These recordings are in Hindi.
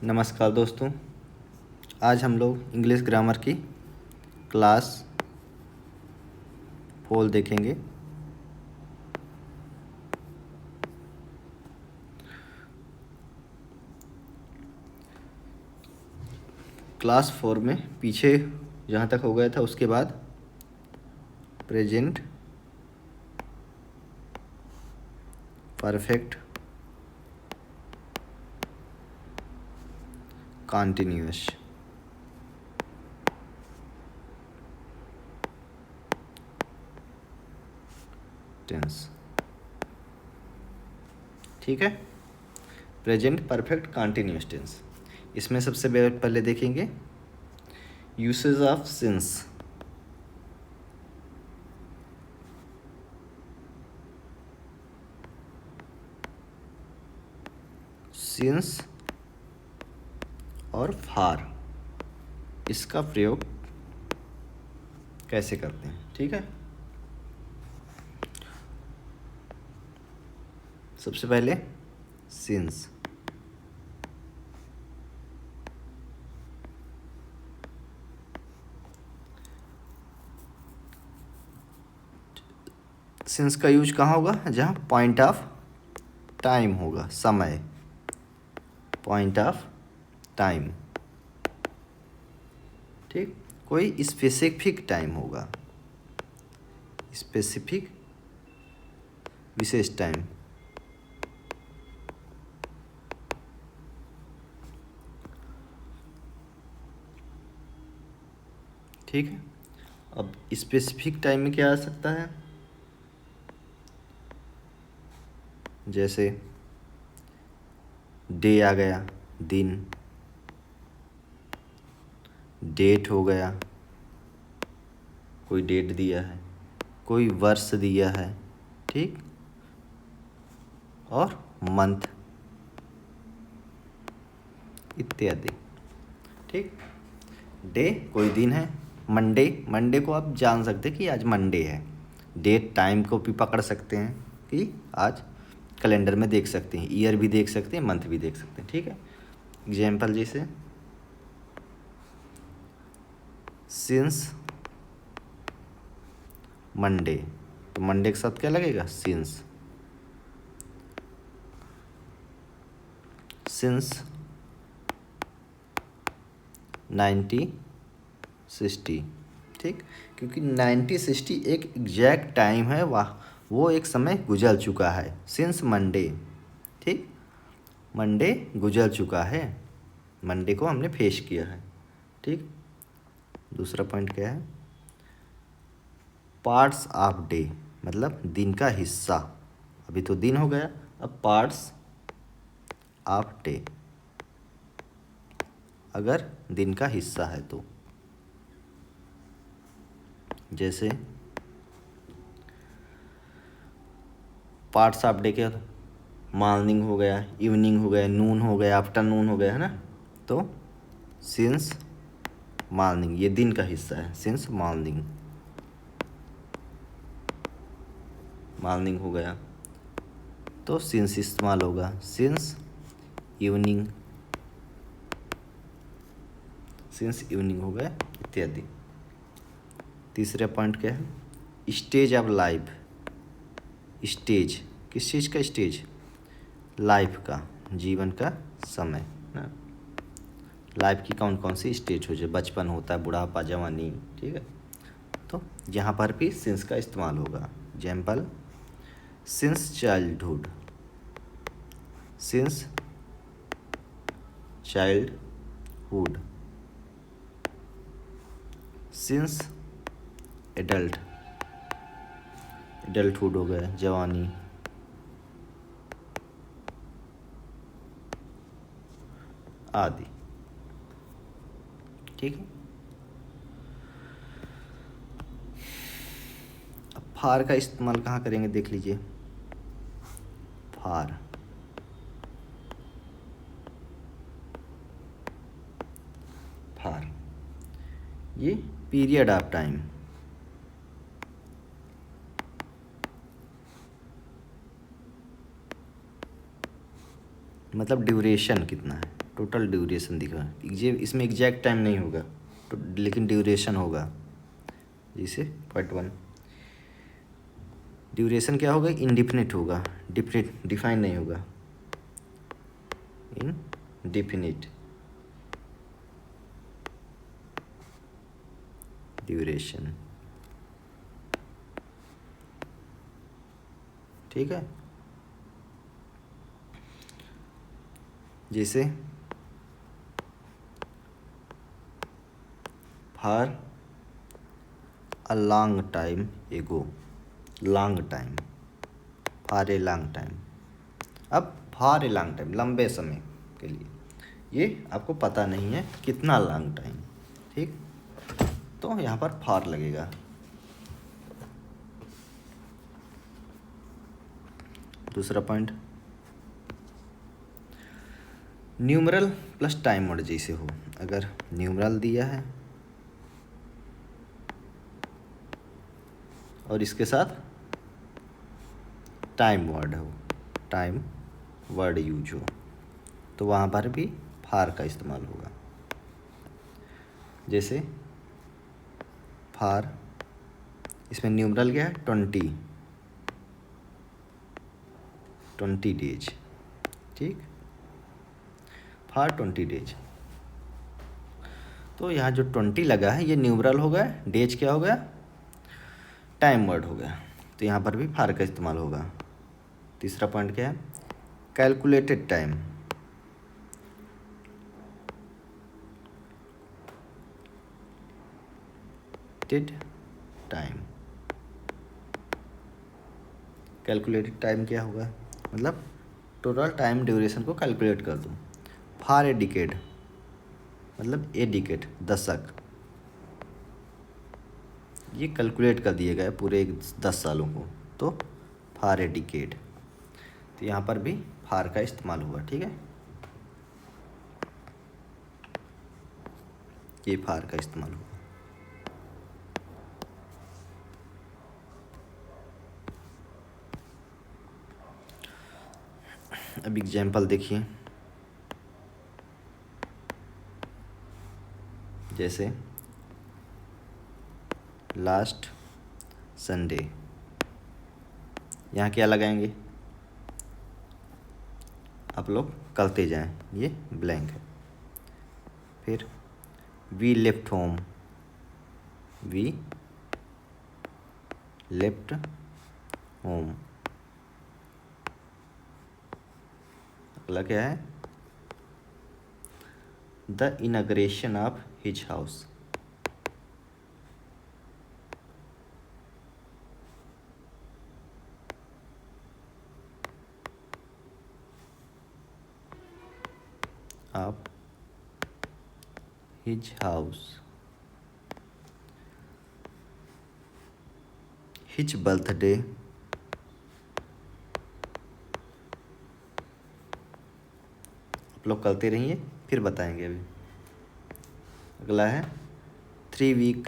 नमस्कार दोस्तों। आज हम लोग इंग्लिश ग्रामर की क्लास 4 देखेंगे। क्लास 4 में पीछे जहाँ तक हो गया था उसके बाद प्रेजेंट परफेक्ट कॉन्टिन्यूअस टेंस, ठीक है। प्रेजेंट परफेक्ट कॉन्टिन्यूअस टेंस, इसमें सबसे पहले देखेंगे यूसेज ऑफ सिंस। सिंस और फार, इसका प्रयोग कैसे करते हैं, ठीक है। सबसे पहले सिंस। सिंस का यूज कहाँ होगा? जहाँ पॉइंट ऑफ टाइम होगा, समय, पॉइंट ऑफ टाइम, ठीक। कोई स्पेसिफिक टाइम होगा, स्पेसिफिक विशेष टाइम, ठीक है। अब स्पेसिफिक टाइम में क्या आ सकता है? जैसे डे आ गया, दिन, डेट हो गया, कोई डेट दिया है, कोई वर्ष दिया है, ठीक, और मंथ इत्यादि, ठीक। डे कोई दिन है, मंडे को आप जान सकते हैं कि आज मंडे है। डेट टाइम को भी पकड़ सकते हैं कि आज कैलेंडर में देख सकते हैं, ईयर भी देख सकते हैं, मंथ भी देख सकते हैं, ठीक है। एग्जाम्पल जैसे सिंस मंडे, तो मंडे के साथ क्या लगेगा? सिंस। सिंस 1960, ठीक, क्योंकि 1960 एक एग्जैक्ट टाइम है, वाह, वो एक समय गुजर चुका है। सिंस मंडे, ठीक, मंडे गुजर चुका है, मंडे को हमने फेस किया है, ठीक। दूसरा पॉइंट क्या है? पार्ट्स ऑफ डे, मतलब दिन का हिस्सा। अभी तो दिन हो गया, अब पार्ट्स ऑफ डे, अगर दिन का हिस्सा है तो। जैसे पार्ट्स ऑफ डे के मॉर्निंग हो गया, इवनिंग हो गया, नून हो गया, आफ्टरनून हो गया, है ना। तो सिंस मॉर्निंग, ये दिन का हिस्सा है, सिंस मॉर्निंग, मॉर्निंग हो गया तो सिंस इस्तेमाल होगा। सिंस इवनिंग, सिंस इवनिंग हो गया, इत्यादि। तीसरा पॉइंट क्या है? Stage of life. स्टेज, किस चीज़ का स्टेज? लाइफ का, जीवन का समय ना। लाइफ की कौन कौन सी स्टेज हो जाए? बचपन होता है, बुढ़ापा, जवानी, ठीक है। तो यहाँ पर भी सिंस का इस्तेमाल होगा। Example since childhood, since childhood, since adult, adulthood हो गया, जवानी, आदि, ठीक है। अब फार का इस्तेमाल कहाँ करेंगे देख लीजिए। फार, फार, ये पीरियड ऑफ टाइम, मतलब ड्यूरेशन कितना है, टोटल ड्यूरेशन दिखा, ये इसमें एग्जैक्ट टाइम नहीं होगा तो, लेकिन ड्यूरेशन होगा। जैसे पार्ट 1 ड्यूरेशन क्या होगा, इनडिफिनिट होगा, डिफाइन नहीं होगा, इनडिफिनिट ड्यूरेशन। ठीक है, जैसे फॉर अ लॉन्ग टाइम एगो, long time, for a long time. अब फॉर ए लॉन्ग टाइम, लंबे समय के लिए, ये आपको पता नहीं है कितना लॉन्ग टाइम, ठीक, तो यहाँ पर फॉर लगेगा। दूसरा point, numeral plus time word जैसे हो, अगर न्यूमरल दिया है और इसके साथ टाइम वर्ड हो, टाइम वर्ड यूज हो, तो वहाँ पर भी फार का इस्तेमाल होगा। जैसे फार, इसमें न्यूमरल क्या है, 20 डेज, ठीक, फार 20 डेज। तो यहाँ जो 20 लगा है ये न्यूमरल हो गया, डेज क्या हो गया, टाइम वर्ड हो गया, तो यहाँ पर भी फार का इस्तेमाल होगा। तीसरा पॉइंट क्या है, calculated time, time, calculated time क्या होगा, मतलब टोटल टाइम ड्यूरेशन को कैलकुलेट कर दूँ। फॉर ए डिकेड, मतलब ए डिकेड, दशक, ये कैलकुलेट कर दिए गए पूरे 10 सालों को, तो फॉर ए डिकेड, तो यहाँ पर भी फार का इस्तेमाल हुआ। ठीक है, ये फार का इस्तेमाल हुआ। अब एग्जाम्पल देखिए, जैसे लास्ट संडे, यहाँ क्या लगाएंगे, आप लोग करते जाएं, ये ब्लैंक है। फिर we left home, we left home, अगला क्या है, the inauguration of his house, of his house, his birthday, आप लोग करते रहिए फिर बताएंगे अभी। अगला है 3 वीक,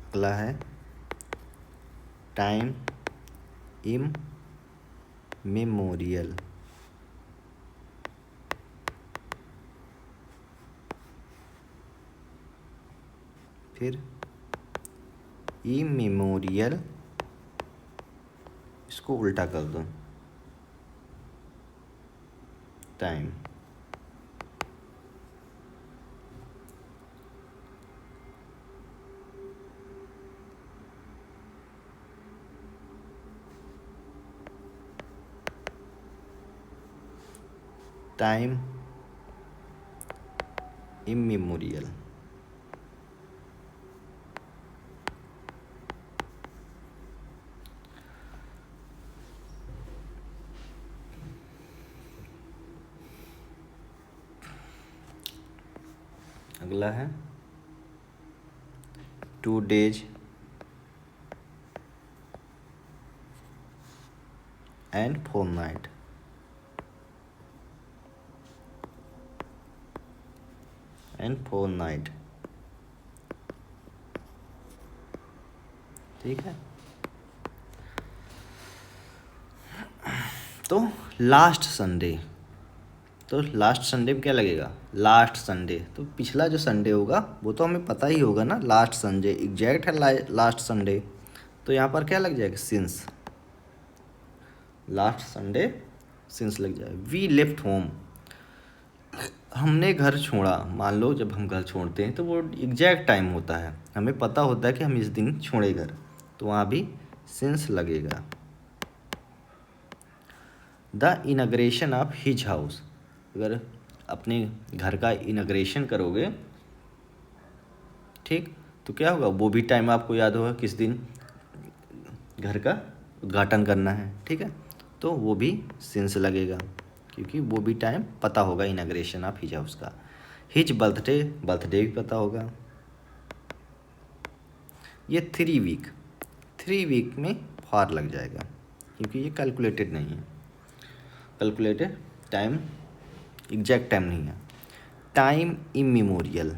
अगला है टाइम इम मेमोरियल, फिर इमेमोरियल, इसको उल्टा कर दो, टाइम, टाइम इमेमोरियल। अगला है 2 days and 4 night, and fortnight. ठीक है, तो लास्ट संडे, तो लास्ट संडे में क्या लगेगा, लास्ट संडे, तो पिछला जो संडे होगा वो तो हमें पता ही होगा ना, लास्ट संडे एग्जैक्ट है लास्ट संडे, तो यहाँ पर क्या लग जाएगा, सिंस, लास्ट संडे सिंस लग जाएगा। वी लेफ्ट होम, हमने घर छोड़ा, मान लो जब हम घर छोड़ते हैं तो वो एग्जैक्ट टाइम होता है, हमें पता होता है कि हम इस दिन छोड़े घर, तो वहाँ भी सिंस लगेगा। The inauguration of his house, अगर अपने घर का इनाग्रेशन करोगे, ठीक, तो क्या होगा, वो भी टाइम आपको याद होगा किस दिन घर का उद्घाटन करना है, ठीक है, तो वो भी सिंस लगेगा क्योंकि वो भी टाइम पता होगा इनाग्रेशन ऑफ हिज हाउस का। हिज बर्थडे, बर्थडे भी पता होगा। ये 3 वीक, 3 वीक में फॉर लग जाएगा क्योंकि ये कैलकुलेटेड नहीं है, कैलकुलेटेड टाइम, एग्जैक्ट टाइम नहीं है। टाइम इमेमोरियल,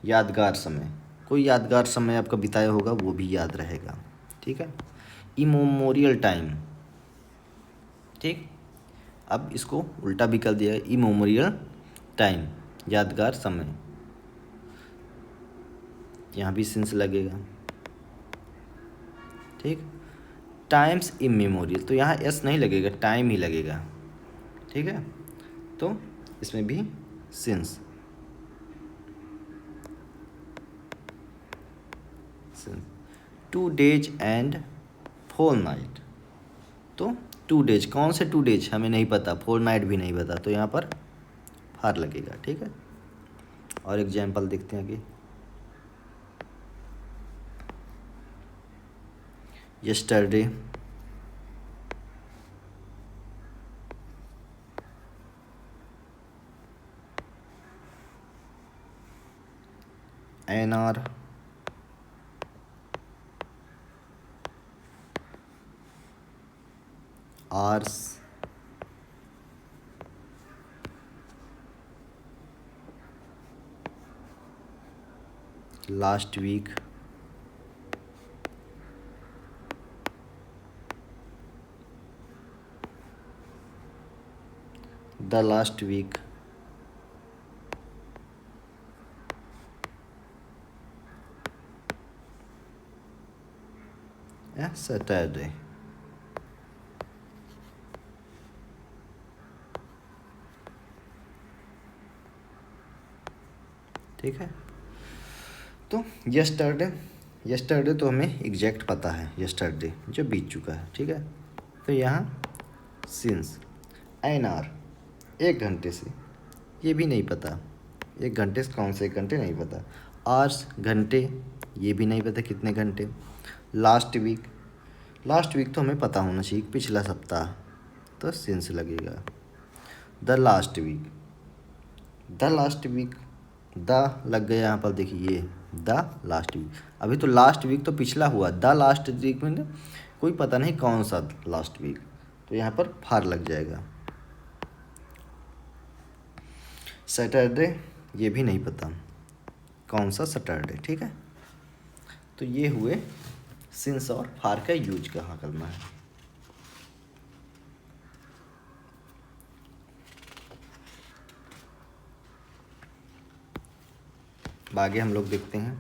यादगार समय, कोई यादगार समय आपका बिताया होगा वो भी याद रहेगा, ठीक है। इमोमोरियल टाइम, ठीक, अब इसको उल्टा भी कर दिया, इमोमोरियल टाइम, यादगार समय, यहाँ भी सिंस लगेगा, ठीक। टाइम्स इमेमोरियल, तो यहाँ एस नहीं लगेगा, टाइम ही लगेगा, ठीक है, तो इसमें भी सिंस, 2 days एंड 4 night, तो 2 days, कौन से 2 days हमें नहीं पता, 4 night भी नहीं पता, तो यहाँ पर फार लगेगा, ठीक है। और एग्जाम्पल देखते हैं आगे। Yesterday, an hour, hours, last week, the last week, Saturday, ठीक है। तो यस्टरडे, यस्टरडे तो हमें एग्जैक्ट पता है, यस्टरडे जो बीत चुका है, ठीक है, तो यहाँ सिंस। एन आर, 1 घंटे से, ये भी नहीं पता, 1 घंटे से कौन से 1 घंटे नहीं पता। आवर्स, घंटे, ये भी नहीं पता कितने घंटे। लास्ट वीक, लास्ट वीक तो हमें पता होना चाहिए, पिछला सप्ताह, तो सिंस लगेगा। The last week, the last week, the लग गया यहाँ पर, देखिए ये द लास्ट वीक, अभी तो लास्ट वीक तो पिछला हुआ, द लास्ट वीक में कोई पता नहीं कौन सा लास्ट वीक, तो यहाँ पर फार लग जाएगा। सैटरडे, ये भी नहीं पता कौन सा सैटरडे, ठीक है, तो ये हुए सिंस और फार का यूज कहाँ करना है। आगे हम लोग देखते हैं।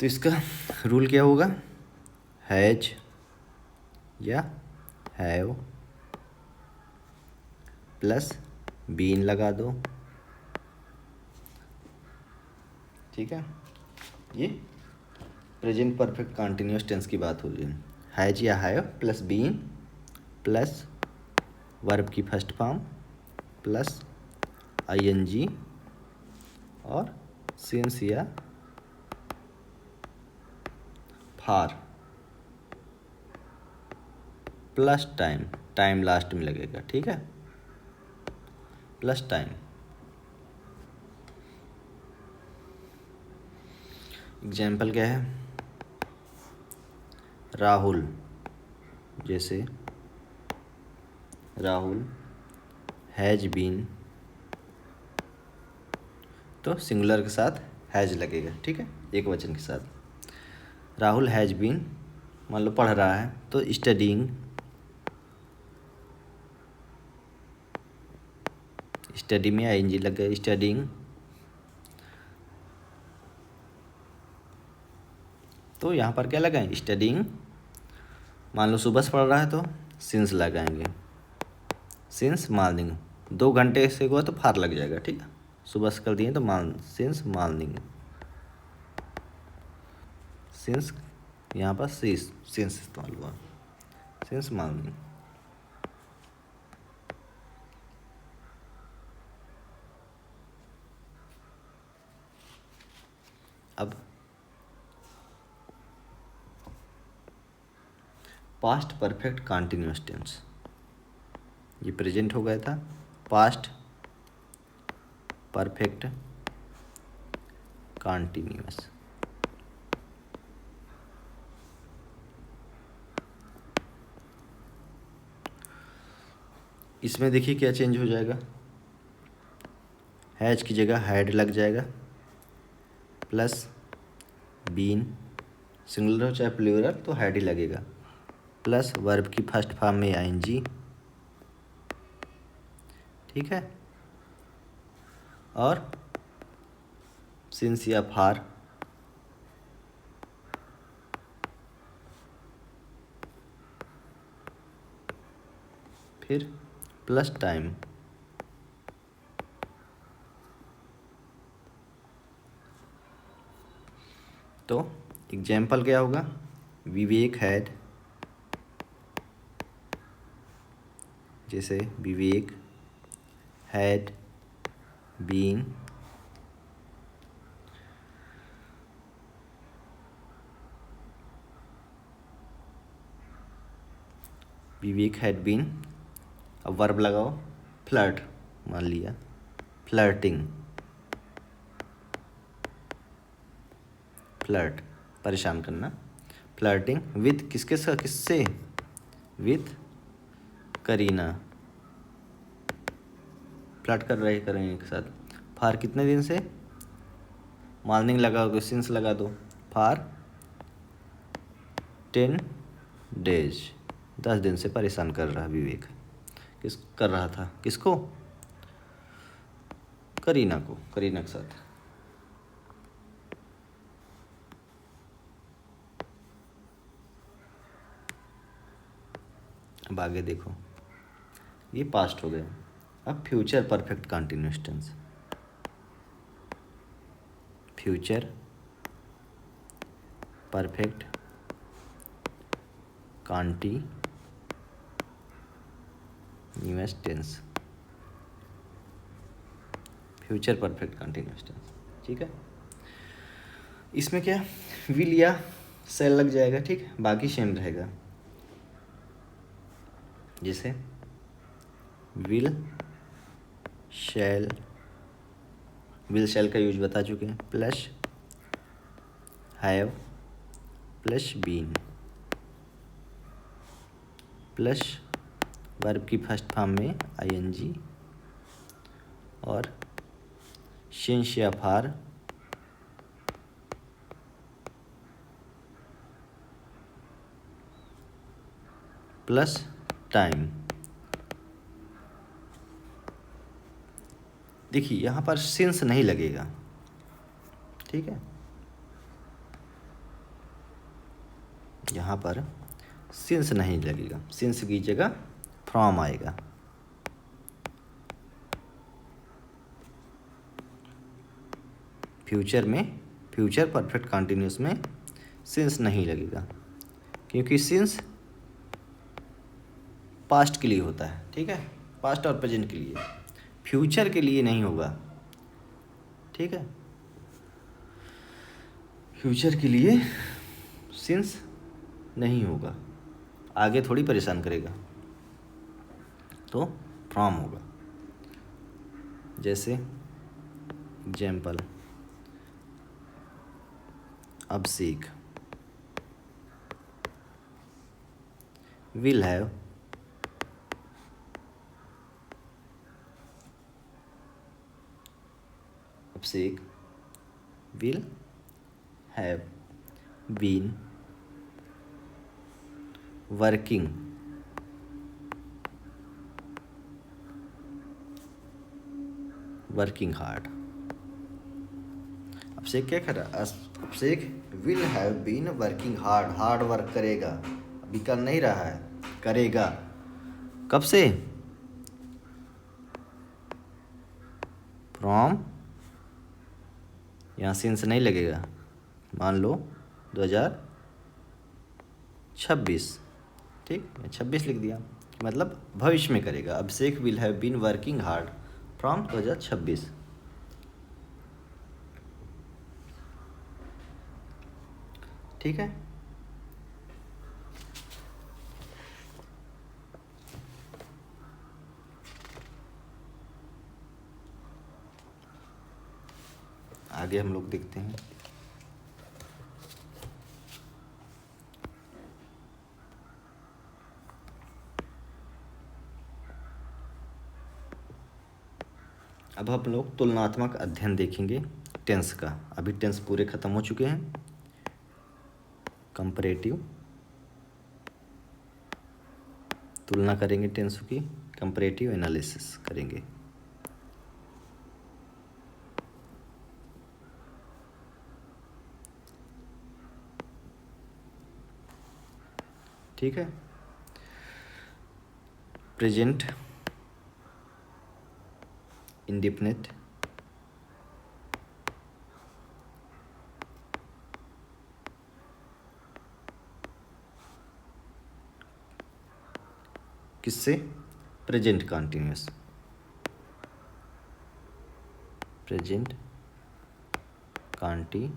तो इसका रूल क्या होगा, हैज या हैव प्लस बीन लगा दो, ठीक है, ये प्रेजेंट परफेक्ट कंटिन्यूअस टेंस की बात हो रही है। हैज या have plus been plus verb की फर्स्ट फॉर्म प्लस आईएनजी और सिंस या for plus time, time last में लगेगा, ठीक है, प्लस टाइम। एग्जाम्पल क्या है, राहुल जैसे राहुल हैज बीन, तो सिंगुलर के साथ हैज लगेगा, ठीक है, एक वचन के साथ। राहुल हैज बीन, मान लो पढ़ रहा है, तो स्टडीइंग, स्टडी में आईएनजी लग गया, स्टडीइंग। तो यहाँ पर क्या लगाएं, स्टडीइंग। मान लो सुबह से पढ़ रहा है तो सिंस लगाएंगे, सिंस मॉर्निंग। 2 घंटे से हुआ तो फार लग जाएगा, ठीक है, सुबह से कर दिए तो सिंस मॉर्निंग, सिंस यहाँ पर सिंस इस्तेमाल हुआ, सिंस मॉर्निंग। अब पास्ट परफेक्ट कॉन्टिन्यूअस टेंस, ये प्रेजेंट हो गया था, पास्ट परफेक्ट कॉन्टिन्यूअस। इसमें देखिए क्या चेंज हो जाएगा, हैज की जगह हैड लग जाएगा, प्लस बीन, सिंगुलर हो चाहे प्लूरल तो हैड ही लगेगा, प्लस वर्ब की फर्स्ट फॉर्म में आईएनजी, ठीक है, और सिंस या फार, फिर प्लस टाइम। तो एग्जाम्पल क्या होगा, विवेक हैड, जैसे Vivek had been Vivek had been, अब वर्ब लगाओ, फ्लर्ट, मान लिया फ्लर्टिंग, फ्लर्ट परेशान करना, फ्लर्टिंग विथ किसके साथ, किससे, विथ करीना, फ्लर्ट कर रहे करेंगे एक साथ। फार कितने दिन से, मॉर्निंग लगाओगे सिंस लगा दो, फार 10 डेज, 10 दिन से परेशान कर रहा विवेक, किस कर रहा था, किसको, करीना को, करीना के साथ। अब आगे देखो, ये पास्ट हो गया, अब future perfect continuous tense, future perfect continuous tense, future perfect continuous tense, ठीक है। इसमें क्या विल या सेल लग जाएगा, ठीक, बाकी सेम रहेगा, जैसे विल शैल, विल शैल का यूज बता चुके हैं, plus have plus been, plus verb की फर्स्ट फॉर्म में आईएनजी, और सिंस या फार, प्लस टाइम। देखिए यहाँ पर सिंस नहीं लगेगा, ठीक है, यहाँ पर सिंस नहीं लगेगा, सिंस की जगह फ्रॉम आएगा, फ्यूचर में, फ्यूचर परफेक्ट कंटिन्यूअस में सिंस नहीं लगेगा, क्योंकि सिंस पास्ट के लिए होता है, ठीक है, पास्ट और प्रेजेंट के लिए, फ्यूचर के लिए नहीं होगा, ठीक है, फ्यूचर के लिए सिंस नहीं होगा, आगे थोड़ी परेशान करेगा, तो फ्रॉम होगा। जैसे एग्जाम्पल, अभिषेक विल हैव, अब से एक will have been working hard. अब से क्या कर रहा है, अब से एक will have been working hard, hard work करेगा, अभी कर नहीं रहा है, करेगा। कब से, फ्रॉम, यहाँ सिंस नहीं लगेगा, मान लो 2026, ठीक है, 26 लिख दिया, मतलब भविष्य में करेगा। अब से एक will have been working hard from 2026। ठीक है, आगे हम लोग देखते हैं। अब हम लोग तुलनात्मक अध्ययन देखेंगे टेंस का। अभी टेंस पूरे खत्म हो चुके हैं। कंपैरेटिव तुलना करेंगे टेंस की, कंपैरेटिव एनालिसिस करेंगे। ठीक है, प्रेजेंट इंडेफिनिट, किससे, present continuous, present continuous.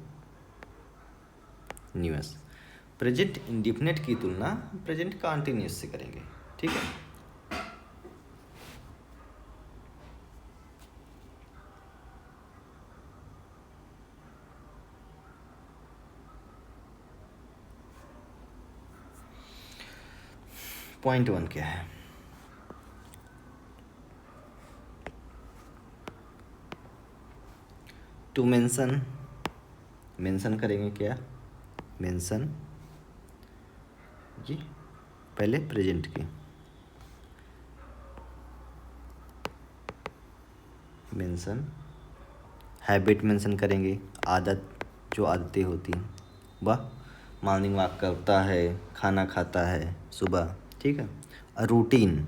Present indefinite की तुलना प्रेजेंट कंटिन्यूअस से करेंगे। ठीक है, पॉइंट 1 क्या है, टू मेंशन, मेंशन करेंगे क्या, मेंशन, ये पहले प्रेजेंट की, मेंशन, हैबिट मेंशन करेंगे, आदत, जो आदतें होती हैं, वह मॉर्निंग वॉक करता है, खाना खाता है सुबह। ठीक है, रूटीन,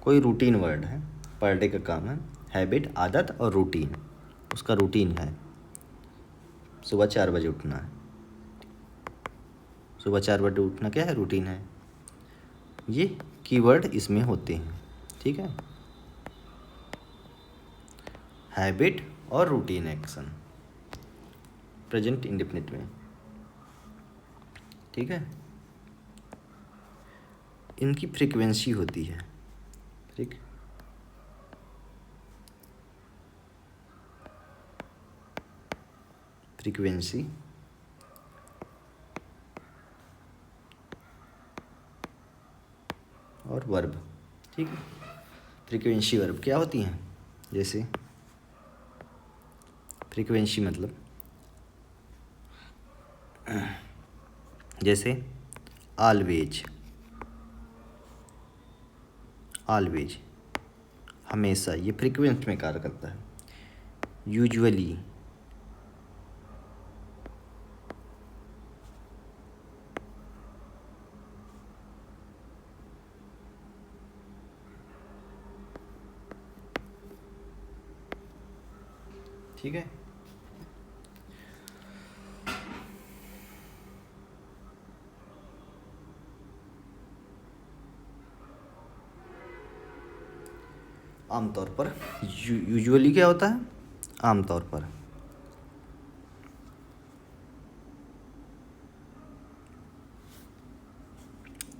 कोई रूटीन वर्ड है, पर डे का काम है, हैबिट आदत और रूटीन, उसका रूटीन है सुबह 4 बजे उठना है, सुबह 4 बजे उठना क्या है, रूटीन है। ये कीवर्ड इसमें होते हैं। ठीक है, हैबिट और रूटीन एक्शन प्रेजेंट इंडेफिनिट में। ठीक है, इनकी फ्रीक्वेंसी होती है, ठीक, फ्रीक्वेंसी और वर्ब। ठीक है, फ्रीक्वेंसी वर्ब क्या होती हैं, जैसे फ्रीक्वेंसी मतलब जैसे ऑलवेज, ऑलवेज हमेशा, ये फ्रीक्वेंट में कार्य करता है। यूजुअली, ठीक है, आमतौर पर यूजुअली क्या होता है, आमतौर पर,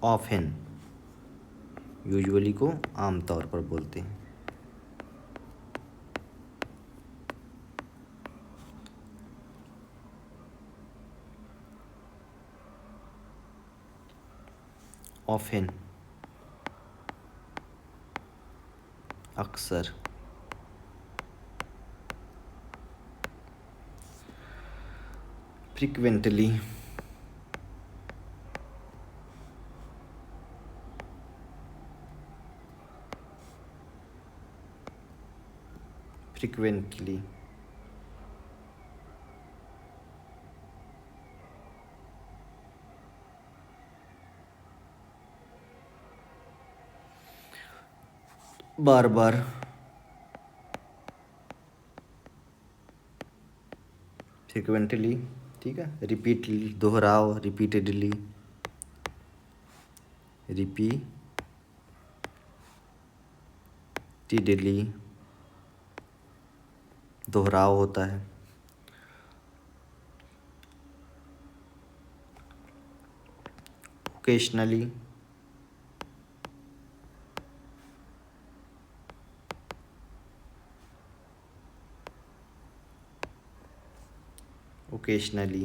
ऑफन, यूजुअली को आमतौर पर बोलते हैं। ऑफेन, अक्सर, फ्रिक्वेंटली, फ्रिक्वेंटली, बार बार, फ्रिक्वेंटली, ठीक है, रिपीटली, दोहराओ, रिपीटेडली, रिपीटेडली, दोहराव होता है। ओकेशनली, ओकेशनली,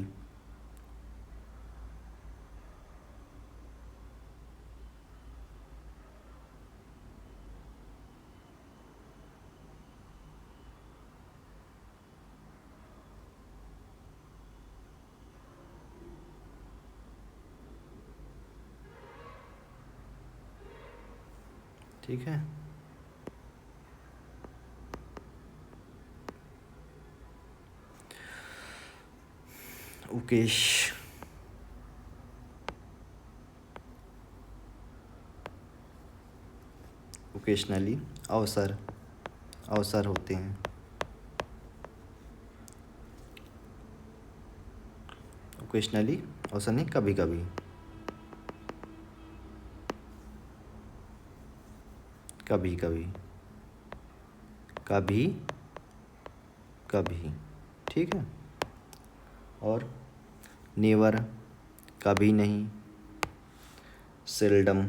ठीक है। उकेश, ओकेशनली, अवसर, अवसर होते हैं। ओकेशनली अवसर नहीं, कभी कभी, कभी कभी, कभी कभी, ठीक है। और नेवर, कभी नहीं, सेल्डम,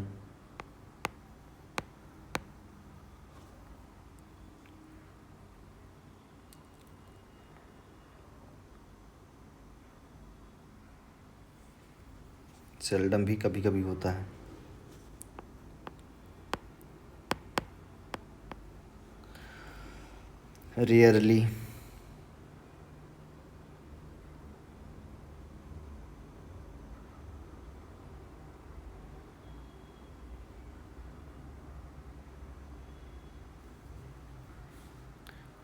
सेल्डम भी कभी कभी होता है। रेयरली,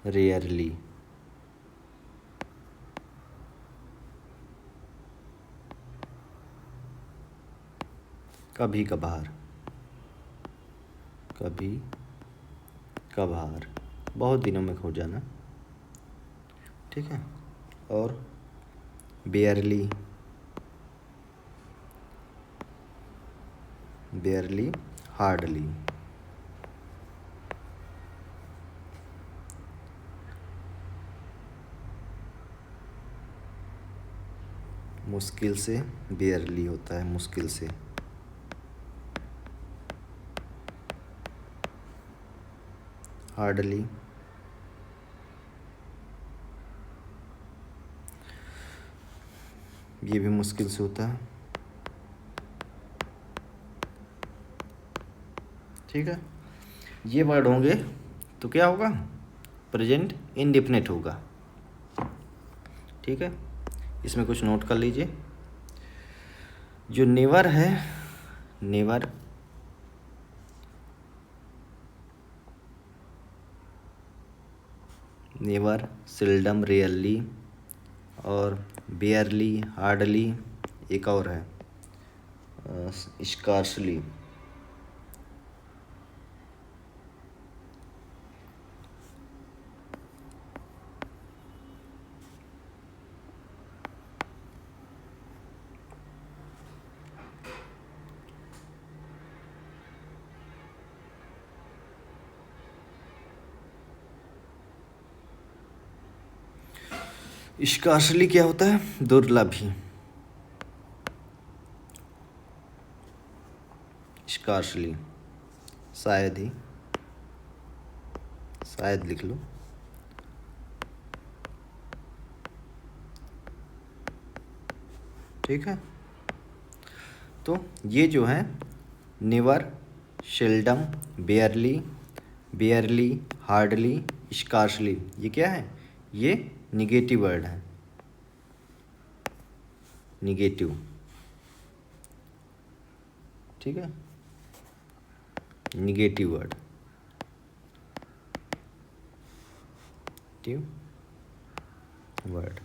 रेयरली, कभी कभार, कभी कभार, बहुत दिनों में खो जाना, ठीक है। और बेयरली, बेयरली, हार्डली, मुश्किल से, बेयरली होता है मुश्किल से, हार्डली, ये भी मुश्किल से होता है, ठीक है। ये वर्ड होंगे तो क्या होगा, प्रेजेंट इंडेफिनिट होगा, ठीक है। इसमें कुछ नोट कर लीजिए। जो नेवर है, नेवर, नेवर, सेल्डम, रेयरली, और बेयरली, हार्डली, एक और है स्कार्सली, स्कार्सली क्या होता है, दुर्लभ ही, स्कार्सली, शायद ही, शायद लिख लो, ठीक है। तो ये जो है नेवर, सेल्डम, बेयरली, बेयरली, हार्डली, स्कार्सली, ये क्या है? ये निगेटिव वर्ड है, निगेटिव, ठीक है, negative word, word.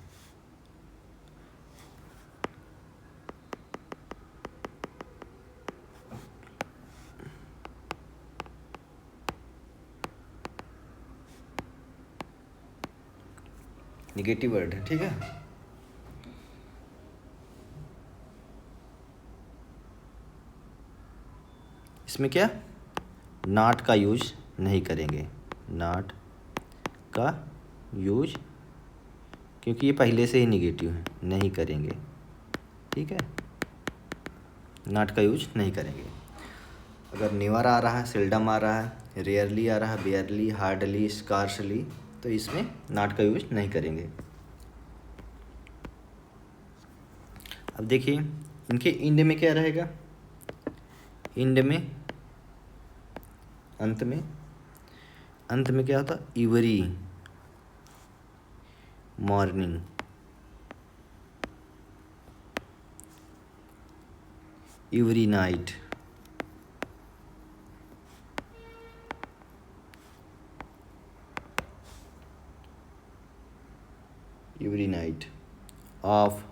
Negative word है, ठीक है। इसमें क्या, नॉट का यूज नहीं करेंगे, नॉट का यूज, क्योंकि ये पहले से ही निगेटिव है, नहीं करेंगे, ठीक है, नॉट का यूज नहीं करेंगे। अगर नेवर आ रहा है, सेल्डम आ रहा है, रेयरली आ रहा है, बेयरली, हार्डली, स्कार्सली, तो इसमें नॉट का यूज नहीं करेंगे। अब देखिए इनके इंड में क्या रहेगा, इंड में, अंत में, अंत में क्या होता, every morning, every night, every night, of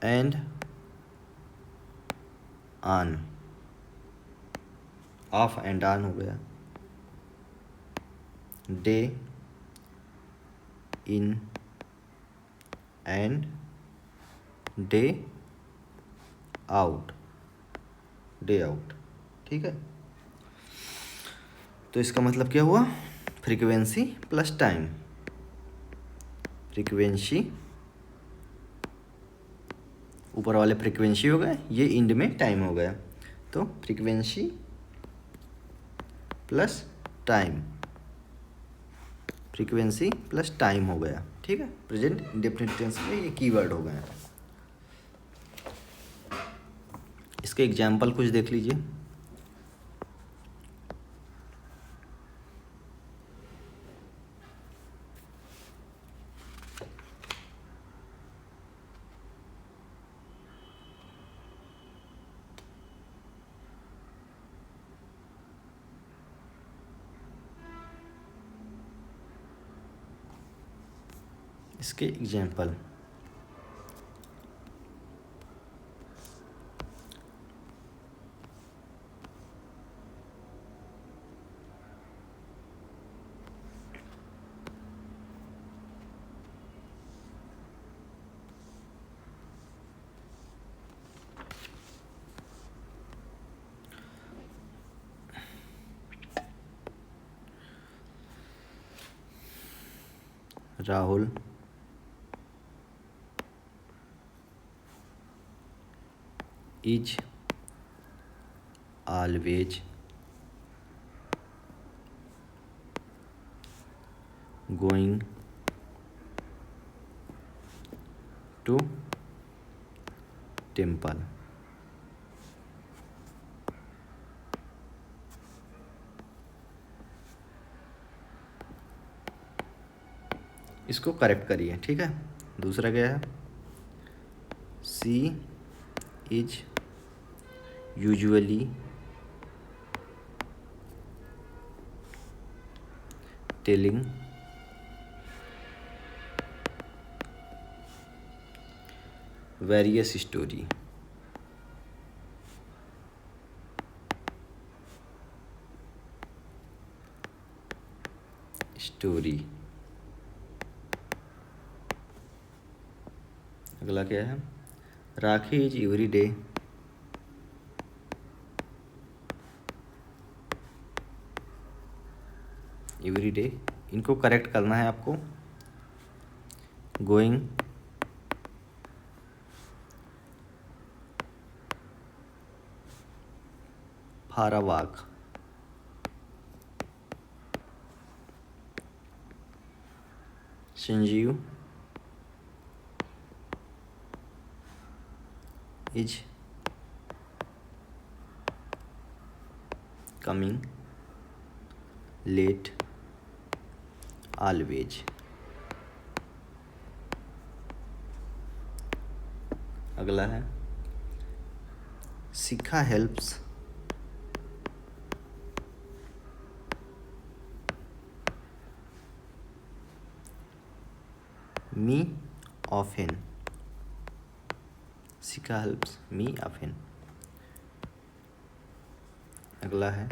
and on, of and on हो गया, day in and day out, day out, ठीक है। तो इसका मतलब क्या हुआ, फ्रीक्वेंसी प्लस टाइम, फ्रीक्वेंसी, ऊपर वाले फ्रीक्वेंसी हो गए, ये इंड में टाइम हो गया, तो frequency plus time, frequency plus time हो गया, ठीक है। प्रेजेंट इंडेफिनिट टेंस में ये कीवर्ड हो गए। इसके एग्जाम्पल कुछ देख लीजिए। इसके example, Rahul is always going to temple. इसको करेक्ट करिए, ठीक है। दूसरा क्या है, she is usually telling various story, story. अगला क्या है, Rakhi is every day every day, इनको करेक्ट करना है आपको, going for a walk, Sanjeev is coming, late, always. अगला है Shikha helps me often. Shikha helps me often. अगला है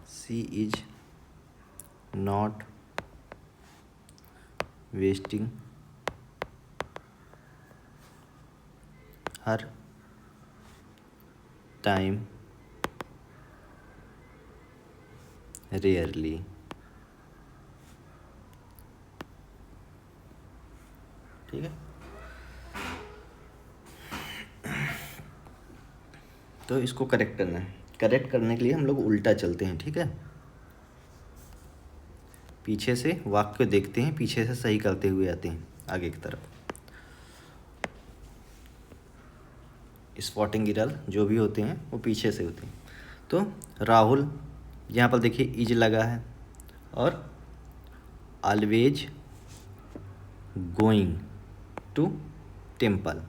she is not wasting her time rarely. ठीक है, तो इसको करेक्ट करना है। करेक्ट करने के लिए हम लोग उल्टा चलते हैं। ठीक है, पीछे से वाक्य देखते हैं, पीछे से सही करते हुए आते हैं आगे की तरफ। स्पॉटिंग गिरल जो भी होते हैं वो पीछे से होते हैं। तो राहुल, यहाँ पर देखिए इज लगा है, और ऑलवेज गोइंग टू टेम्पल।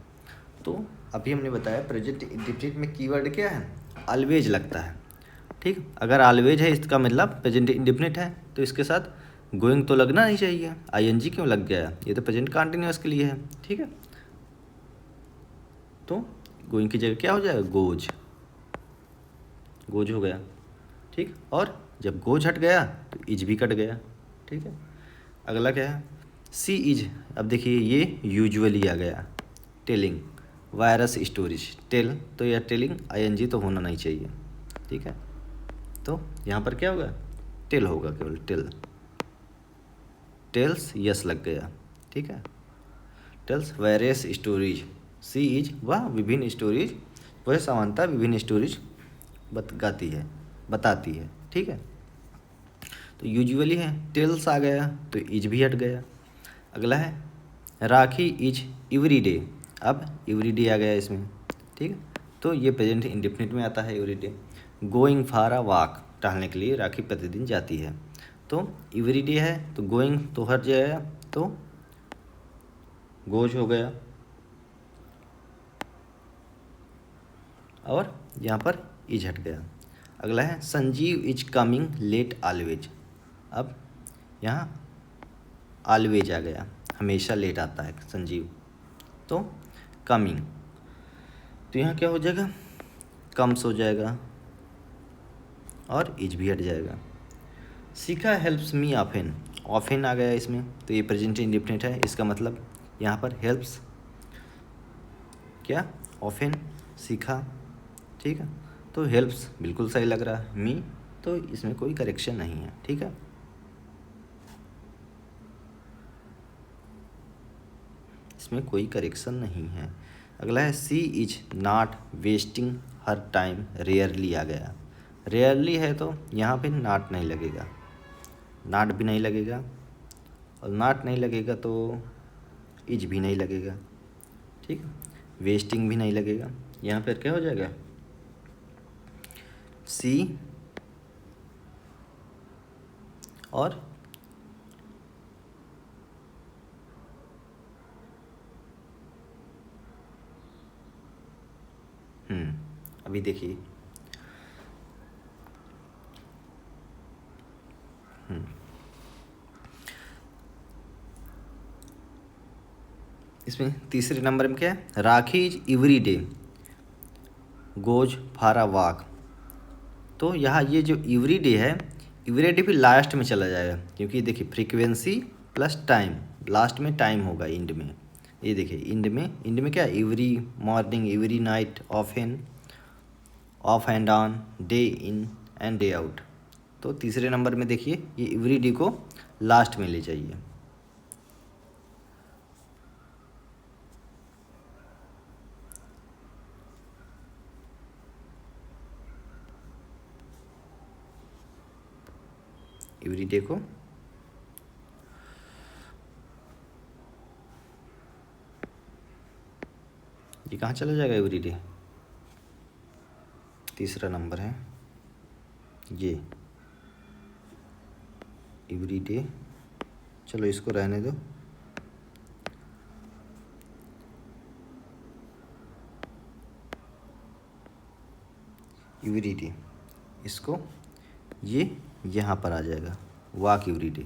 तो अभी हमने बताया प्रेजेंट इंडेफिनिट में कीवर्ड क्या है, ऑलवेज लगता है। ठीक, अगर ऑलवेज है इसका मतलब प्रेजेंट इंडेफिनिट है, तो इसके साथ गोइंग तो लगना नहीं चाहिए। आईएनजी क्यों लग गया, ये तो प्रेजेंट कंटिन्यूअस के लिए है। ठीक है, तो गोइंग की जगह क्या हो जाएगा, गोज। गोज हो गया। ठीक, और जब गोज हट गया तो इज भी कट गया। ठीक है, अगला क्या है, सी इज। अब देखिए ये यूजुअली आ गया। टेलिंग, वायरस स्टोरेज, टेल तो या टेलिंग, आईएनजी तो होना नहीं चाहिए। ठीक है, तो यहाँ पर क्या होगा, टेल होगा, केवल टेल। टेल्स यस लग गया। ठीक है, tells various stories. She is वह विभिन्न स्टोरीज, वह समानता विभिन्न स्टोरीज बताती है। ठीक है, तो यूजुअली है, टेल्स आ गया तो इज भी हट गया। अगला है राखी इज एवरी डे। अब एवरी डे आ गया इसमें। ठीक है, तो ये प्रेजेंट इंडेफिनिट में आता है every day. Going for a walk, टहलने के लिए राखी प्रतिदिन जाती है। तो एवरी डे है तो गोइंग तो हट जाएगा, तो गोज हो गया। और यहाँ पर इज हट गया। अगला है Sanjeev is coming late always. अब यहाँ ऑलवेज आ गया, हमेशा लेट आता है संजीव, तो कमिंग, तो यहाँ क्या हो जाएगा, कम्स हो जाएगा और इज भी हट जाएगा। शिखा हेल्प्स मी ऑफन, ऑफन आ गया इसमें, तो ये प्रेजेंट इंडेफिनिट है। इसका मतलब यहाँ पर हेल्प्स क्या, ऑफन, शिखा। ठीक है, तो हेल्प्स बिल्कुल सही लग रहा है। मी तो इसमें कोई करेक्शन नहीं है। ठीक है, इसमें कोई करेक्शन नहीं है। अगला है she is not wasting her time rarely आ गया। रेयरली है तो यहाँ पे नॉट नहीं लगेगा, नॉट भी नहीं लगेगा, और नॉट नहीं लगेगा तो इज भी नहीं लगेगा। ठीक है, वेस्टिंग भी नहीं लगेगा। यहाँ पर क्या हो जाएगा, सी और अभी देखिए इसमें तीसरे नंबर में क्या है, Rakhi is every day goes for a walk. तो यहाँ ये जो एवरी डे है, एवरी डे भी लास्ट में चला जाएगा, क्योंकि देखिए फ्रीक्वेंसी प्लस टाइम, लास्ट में टाइम होगा इंड में। ये देखिए इंड में क्या, every morning, every night, off an, off and on, day in and day out. तो तीसरे नंबर में देखिए ये एवरी डे को लास्ट में ले जाइए। एवरी डे को ये कहाँ चला जाएगा एवरी डे, तीसरा नंबर है ये एवरीडे, चलो इसको रहने दो। एवरीडे, इसको ये यहाँ पर आ जाएगा, वॉक एवरीडे।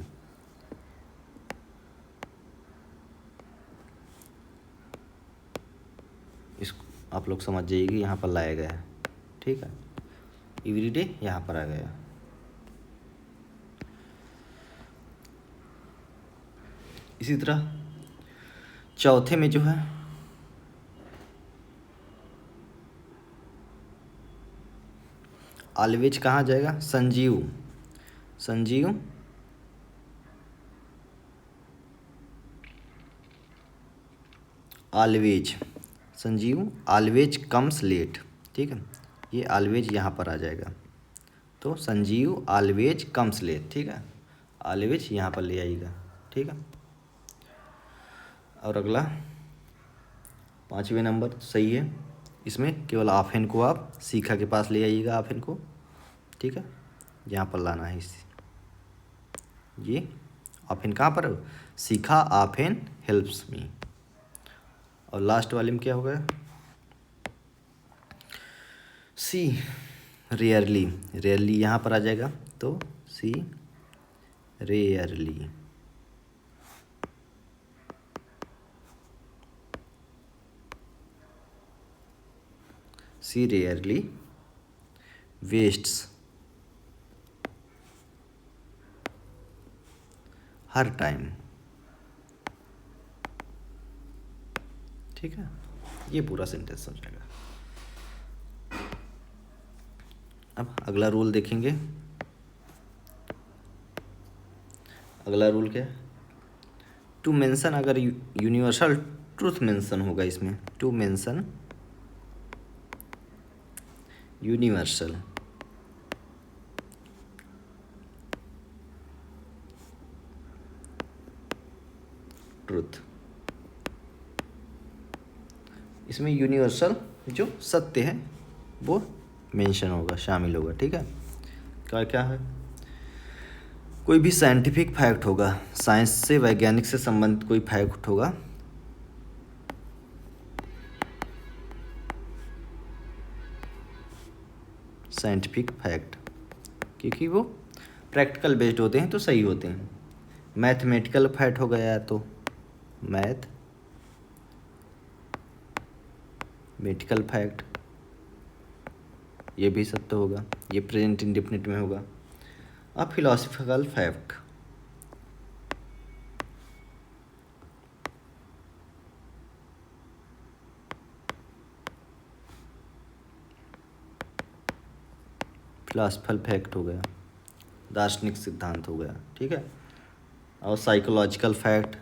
इसको आप लोग समझ जाइए कि यहाँ पर लाया गया है, ठीक है। एवरीडे यहाँ पर आ गया। इसी तरह चौथे में जो है ऑलवेज कहाँ जाएगा, Sanjeev, Sanjeev always, Sanjeev always comes late, ठीक है। ये ऑलवेज यहाँ पर आ जाएगा, तो संजीव ऑलवेज कम्स लेट, ठीक है। ऑलवेज यहाँ पर ले आइएगा, ठीक है। और अगला 5वें नंबर सही है, इसमें केवल ऑफेन को आप सीखा के पास ले आइएगा, ऑफेन को, ठीक है। यहाँ पर लाना है इस, ये ऑफेन कहाँ पर है, सीखा ऑफेन हेल्प्स मी। और लास्ट वाले में क्या होगा, सी रेयरली, रेयरली यहाँ पर आ जाएगा, तो सी रेयरली, सी रेयरली वेस्ट्स हर टाइम, ठीक है। ये पूरा सेंटेंस हो जाएगा। अब अगला रूल देखेंगे। अगला रूल क्या है, टू मेंशन, अगर यूनिवर्सल ट्रूथ मेंशन होगा इसमें, टू मेंशन यूनिवर्सल ट्रूथ, इसमें यूनिवर्सल जो सत्य है वो मेंशन होगा, शामिल होगा, ठीक है। क्या क्या है, कोई भी साइंटिफिक फैक्ट होगा, साइंस से, वैज्ञानिक से संबंधित कोई फैक्ट होगा, साइंटिफिक फैक्ट, क्योंकि वो प्रैक्टिकल बेस्ड होते हैं तो सही होते हैं। मैथमेटिकल फैक्ट हो गया तो मैथमेटिकल फैक्ट, ये भी सत्य होगा, ये प्रेजेंट इंडेफिनिट में होगा। अब फिलोसफिकल फैक्ट, फिलोसफिकल फैक्ट हो गया, दार्शनिक सिद्धांत हो गया, ठीक है। और साइकोलॉजिकल फैक्ट,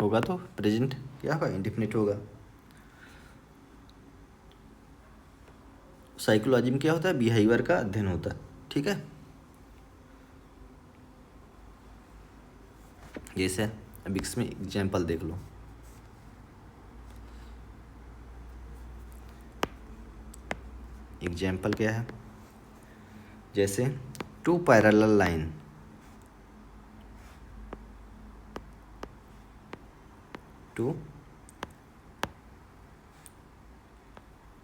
होगा तो प्रेजेंट क्या होगा, इंडेफिनिट होगा। साइकोलॉजी में क्या होता है, बिहेवियर का अध्ययन होता है, ठीक है। जैसे अब इसमें एग्जाम्पल देख लो, एग्जाम्पल क्या है, जैसे two parallel line, two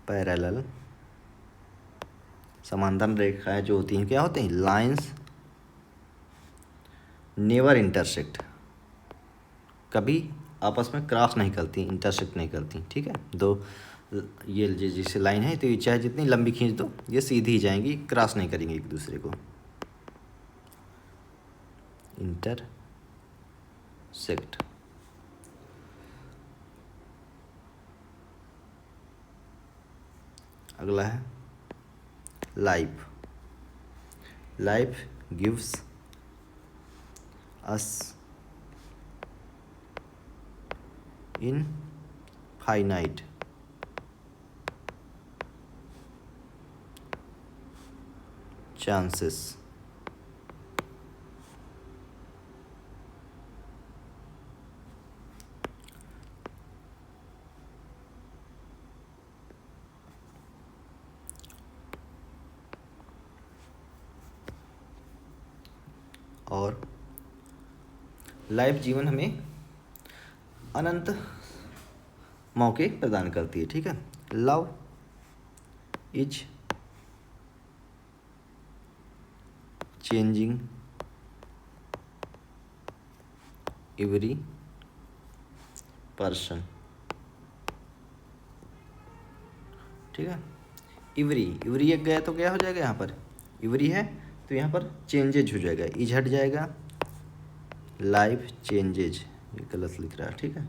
parallel, समांतर रेखाएं जो होती हैं क्या होते हैं, लाइंस नेवर इंटरसेक्ट, कभी आपस में क्रॉस नहीं करती, इंटरसेक्ट नहीं करती, ठीक है। दो ये जैसे लाइन है तो ये चाहे जितनी लंबी खींच दो ये सीधी ही जाएंगी, क्रॉस नहीं करेंगी एक दूसरे को, इंटरसेक्ट। अगला है लाइफ, लाइफ गिव्स अस इन फाइनाइट चांसेस और लाइफ जीवन हमें अनंत मौके प्रदान करती है, ठीक है। Love is changing every person, ठीक है। इवरी एक गया तो क्या हो जाएगा, यहाँ पर इवरी है तो यहाँ पर चेंजेज हो जाएगा, इज हट जाएगा, लाइफ चेंजेज, ये गलत लिख रहा है, ठीक है,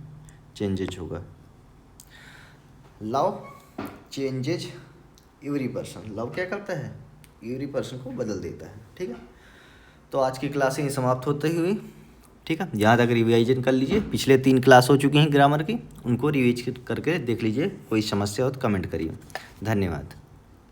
चेंजेज होगा। Love changes every person, love क्या करता है, एवरी पर्सन को बदल देता है, ठीक है। तो आज की क्लासें समाप्त होती हुई, ठीक है। यहाँ तक रिवाइजन कर लीजिए, पिछले 3 क्लास हो चुकी हैं ग्रामर की, उनको रिवाइज करके देख लीजिए, कोई समस्या हो तो कमेंट करिए। धन्यवाद।